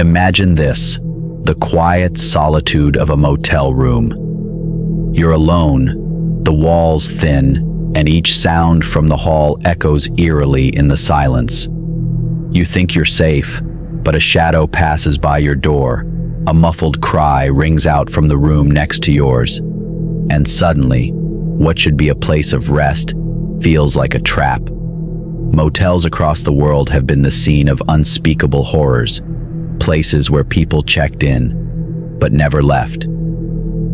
Imagine this, the quiet solitude of a motel room. You're alone, the walls thin, and each sound from the hall echoes eerily in the silence. You think you're safe, but a shadow passes by your door. A muffled cry rings out from the room next to yours. And suddenly, what should be a place of rest feels like a trap. Motels across the world have been the scene of unspeakable horrors, places where people checked in, but never left.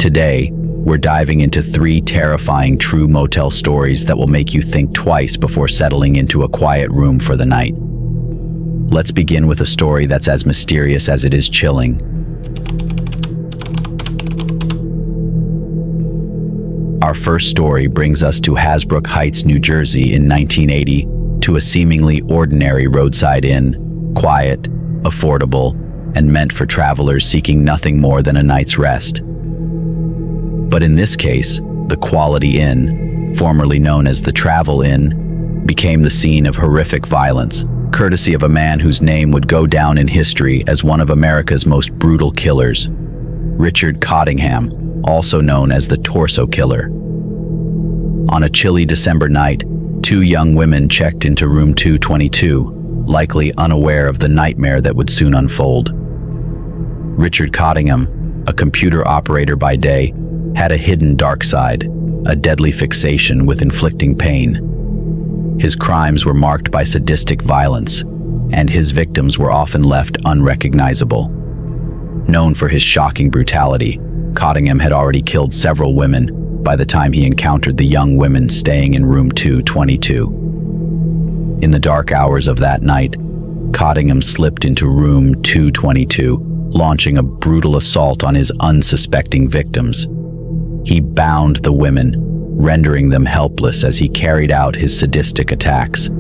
Today, we're diving into 3 terrifying true motel stories that will make you think twice before settling into a quiet room for the night. Let's begin with a story that's as mysterious as it is chilling. Our first story brings us to Hasbrook Heights, New Jersey in 1980, to a seemingly ordinary roadside inn, quiet, affordable, and meant for travelers seeking nothing more than a night's rest. But in this case, the Quality Inn, formerly known as the Travel Inn, became the scene of horrific violence, courtesy of a man whose name would go down in history as one of America's most brutal killers, Richard Cottingham, also known as the Torso Killer. On a chilly December night, 2 young women checked into room 222, likely unaware of the nightmare that would soon unfold. Richard Cottingham, a computer operator by day, had a hidden dark side, a deadly fixation with inflicting pain. His crimes were marked by sadistic violence, and his victims were often left unrecognizable. Known for his shocking brutality, Cottingham had already killed several women by the time he encountered the young women staying in room 222. In the dark hours of that night, Cottingham slipped into room 222, launching a brutal assault on his unsuspecting victims. He bound the women, rendering them helpless as he carried out his sadistic attacks.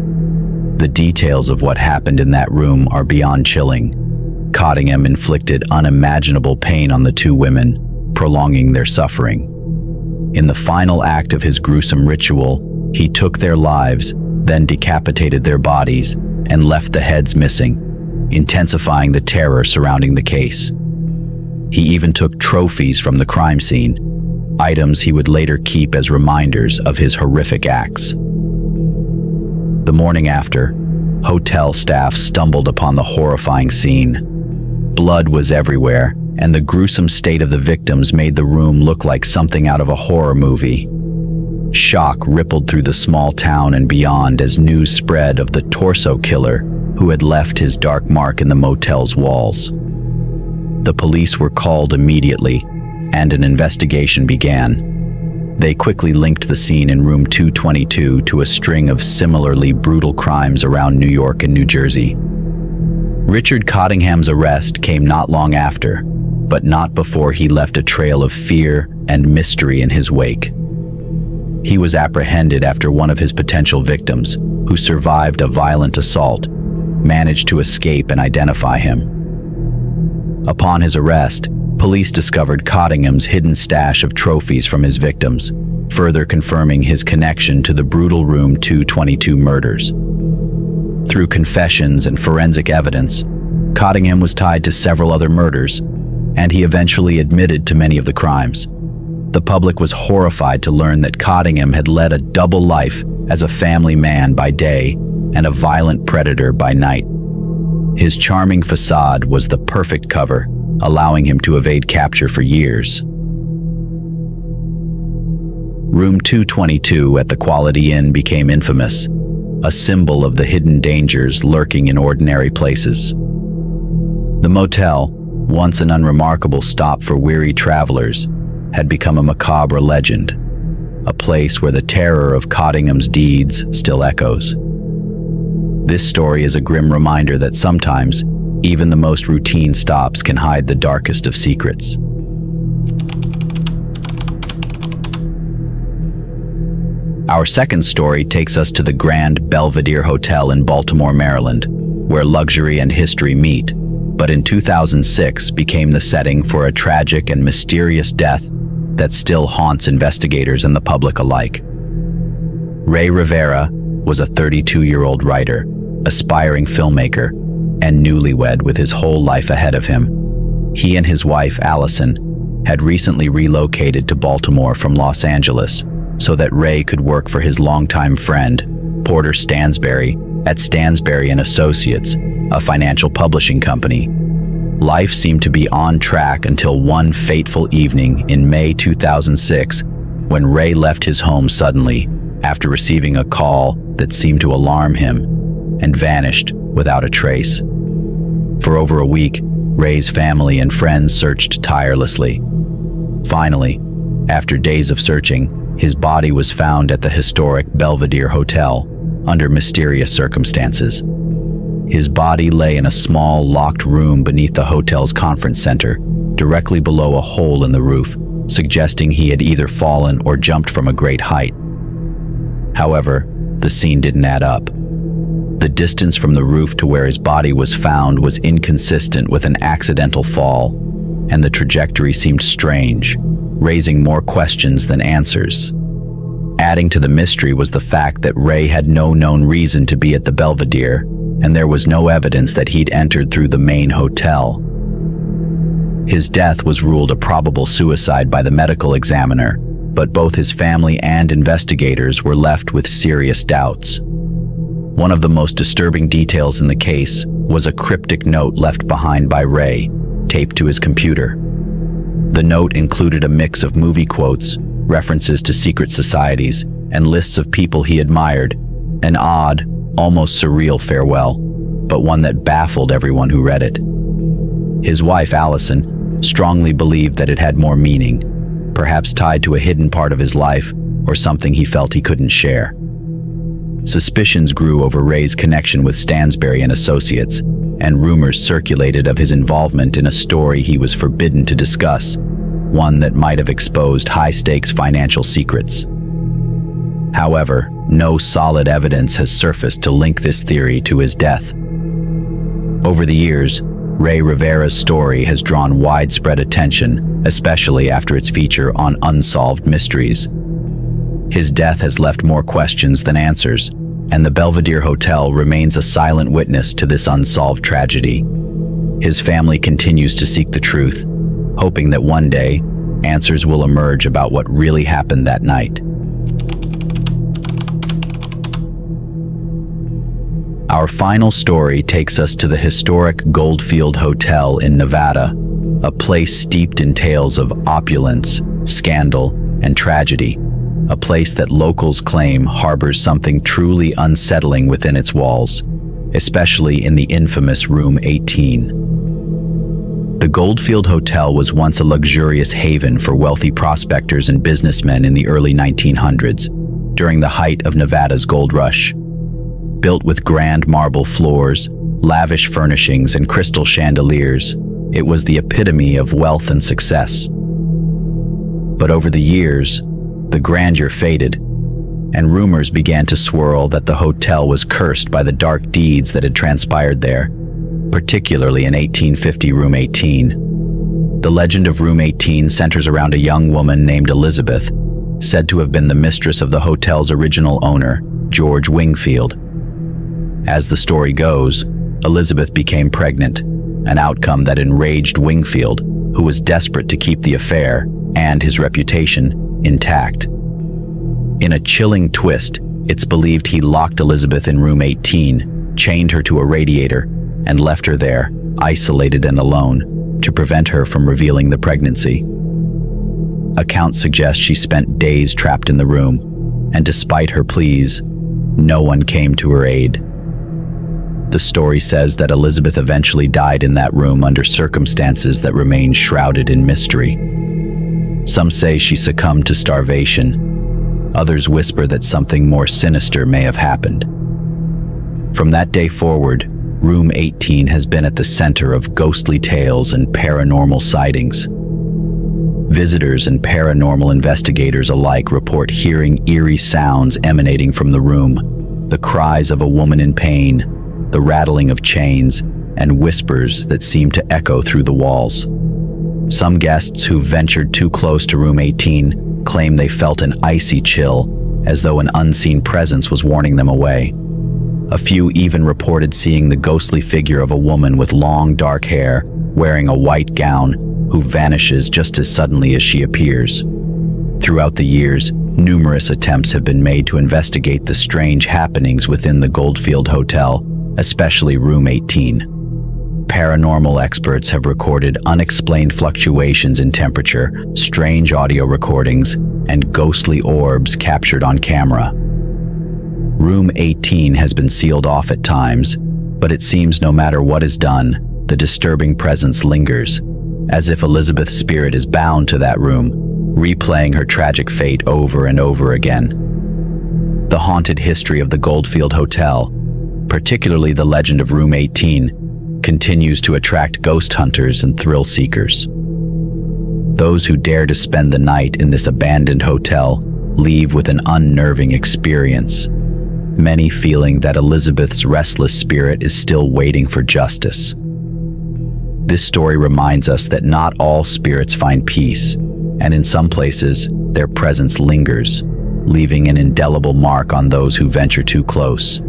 The details of what happened in that room are beyond chilling. Cottingham inflicted unimaginable pain on the 2 women, prolonging their suffering. In the final act of his gruesome ritual, he took their lives, then decapitated their bodies, and left the heads missing, intensifying the terror surrounding the case. He even took trophies from the crime scene, items he would later keep as reminders of his horrific acts. The morning after, hotel staff stumbled upon the horrifying scene. Blood was everywhere, and the gruesome state of the victims made the room look like something out of a horror movie. Shock rippled through the small town and beyond as news spread of the Torso Killer who had left his dark mark in the motel's walls. The police were called immediately, and an investigation began. They quickly linked the scene in room 222 to a string of similarly brutal crimes around New York and New Jersey. Richard Cottingham's arrest came not long after, but not before he left a trail of fear and mystery in his wake. He was apprehended after one of his potential victims, who survived a violent assault, managed to escape and identify him. Upon his arrest, police discovered Cottingham's hidden stash of trophies from his victims, further confirming his connection to the brutal room 222 murders. Through confessions and forensic evidence, Cottingham was tied to several other murders, and he eventually admitted to many of the crimes. The public was horrified to learn that Cottingham had led a double life as a family man by day and a violent predator by night. His charming facade was the perfect cover, allowing him to evade capture for years. Room 222 at the Quality Inn became infamous, a symbol of the hidden dangers lurking in ordinary places. The motel, once an unremarkable stop for weary travelers, had become a macabre legend, a place where the terror of Cottingham's deeds still echoes. This story is a grim reminder that sometimes even the most routine stops can hide the darkest of secrets. Our second story takes us to the Grand Belvedere Hotel in Baltimore, Maryland, where luxury and history meet, but in 2006 became the setting for a tragic and mysterious death that still haunts investigators and the public alike. Rey Rivera was a 32-year-old writer, aspiring filmmaker, and newlywed with his whole life ahead of him. He and his wife, Allison, had recently relocated to Baltimore from Los Angeles so that Rey could work for his longtime friend, Porter Stansberry, at Stansberry and Associates, a financial publishing company. Life seemed to be on track until one fateful evening in May 2006, when Rey left his home suddenly after receiving a call that seemed to alarm him, and vanished without a trace. For over a week, Rey's family and friends searched tirelessly. Finally, after days of searching, his body was found at the historic Belvedere Hotel under mysterious circumstances. His body lay in a small, locked room beneath the hotel's conference center, directly below a hole in the roof, suggesting he had either fallen or jumped from a great height. However, the scene didn't add up. The distance from the roof to where his body was found was inconsistent with an accidental fall, and the trajectory seemed strange, raising more questions than answers. Adding to the mystery was the fact that Rey had no known reason to be at the Belvedere, and there was no evidence that he'd entered through the main hotel. His death was ruled a probable suicide by the medical examiner, but both his family and investigators were left with serious doubts. One of the most disturbing details in the case was a cryptic note left behind by Rey, taped to his computer. The note included a mix of movie quotes, references to secret societies, and lists of people he admired, an odd, almost surreal farewell, but one that baffled everyone who read it. His wife, Allison, strongly believed that it had more meaning, perhaps tied to a hidden part of his life or something he felt he couldn't share. Suspicions grew over Rey's connection with Stansberry and Associates, and rumors circulated of his involvement in a story he was forbidden to discuss, one that might have exposed high-stakes financial secrets. However, no solid evidence has surfaced to link this theory to his death. Over the years, Rey Rivera's story has drawn widespread attention, especially after its feature on Unsolved Mysteries. His death has left more questions than answers, and the Belvedere Hotel remains a silent witness to this unsolved tragedy. His family continues to seek the truth, hoping that one day, answers will emerge about what really happened that night. Our final story takes us to the historic Goldfield Hotel in Nevada, a place steeped in tales of opulence, scandal, and tragedy, a place that locals claim harbors something truly unsettling within its walls, especially in the infamous Room 18. The Goldfield Hotel was once a luxurious haven for wealthy prospectors and businessmen in the early 1900s, during the height of Nevada's gold rush. Built with grand marble floors, lavish furnishings, and crystal chandeliers, it was the epitome of wealth and success. But over the years, the grandeur faded, and rumors began to swirl that the hotel was cursed by the dark deeds that had transpired there, particularly in 1850 Room 18. The legend of Room 18 centers around a young woman named Elizabeth, said to have been the mistress of the hotel's original owner, George Wingfield. As the story goes, Elizabeth became pregnant, an outcome that enraged Wingfield, who was desperate to keep the affair and his reputation intact. In a chilling twist, it's believed he locked Elizabeth in Room 18, chained her to a radiator, and left her there, isolated and alone, to prevent her from revealing the pregnancy. Accounts suggest she spent days trapped in the room, and despite her pleas, no one came to her aid. The story says that Elizabeth eventually died in that room under circumstances that remain shrouded in mystery. Some say she succumbed to starvation. Others whisper that something more sinister may have happened. From that day forward, Room 18 has been at the center of ghostly tales and paranormal sightings. Visitors and paranormal investigators alike report hearing eerie sounds emanating from the room, the cries of a woman in pain, the rattling of chains, and whispers that seem to echo through the walls. Some guests who ventured too close to Room 18 claim they felt an icy chill, as though an unseen presence was warning them away. A few even reported seeing the ghostly figure of a woman with long dark hair, wearing a white gown, who vanishes just as suddenly as she appears. Throughout the years, numerous attempts have been made to investigate the strange happenings within the Goldfield Hotel, especially Room 18. Paranormal experts have recorded unexplained fluctuations in temperature, strange audio recordings, and ghostly orbs captured on camera. Room 18 has been sealed off at times, but it seems no matter what is done, the disturbing presence lingers, as if Elizabeth's spirit is bound to that room, replaying her tragic fate over and over again. The haunted history of the Goldfield Hotel, particularly the legend of Room 18, continues to attract ghost hunters and thrill seekers. Those who dare to spend the night in this abandoned hotel leave with an unnerving experience, many feeling that Elizabeth's restless spirit is still waiting for justice. This story reminds us that not all spirits find peace, and in some places, their presence lingers, leaving an indelible mark on those who venture too close.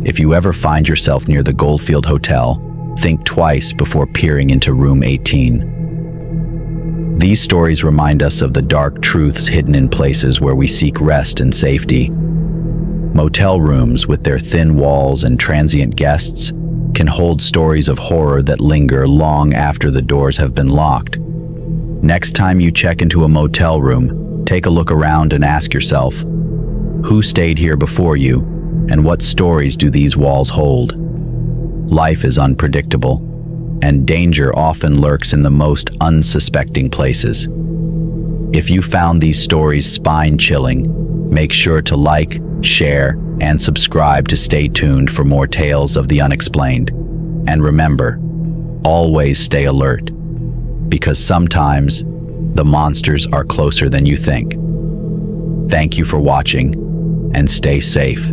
If you ever find yourself near the Goldfield Hotel, think twice before peering into Room 18. These stories remind us of the dark truths hidden in places where we seek rest and safety. Motel rooms, with their thin walls and transient guests, can hold stories of horror that linger long after the doors have been locked. Next time you check into a motel room, take a look around and ask yourself, who stayed here before you, and what stories do these walls hold? Life is unpredictable, and danger often lurks in the most unsuspecting places. If you found these stories spine-chilling, make sure to like, share, and subscribe to stay tuned for more tales of the unexplained. And remember, always stay alert, because sometimes the monsters are closer than you think. Thank you for watching, and stay safe.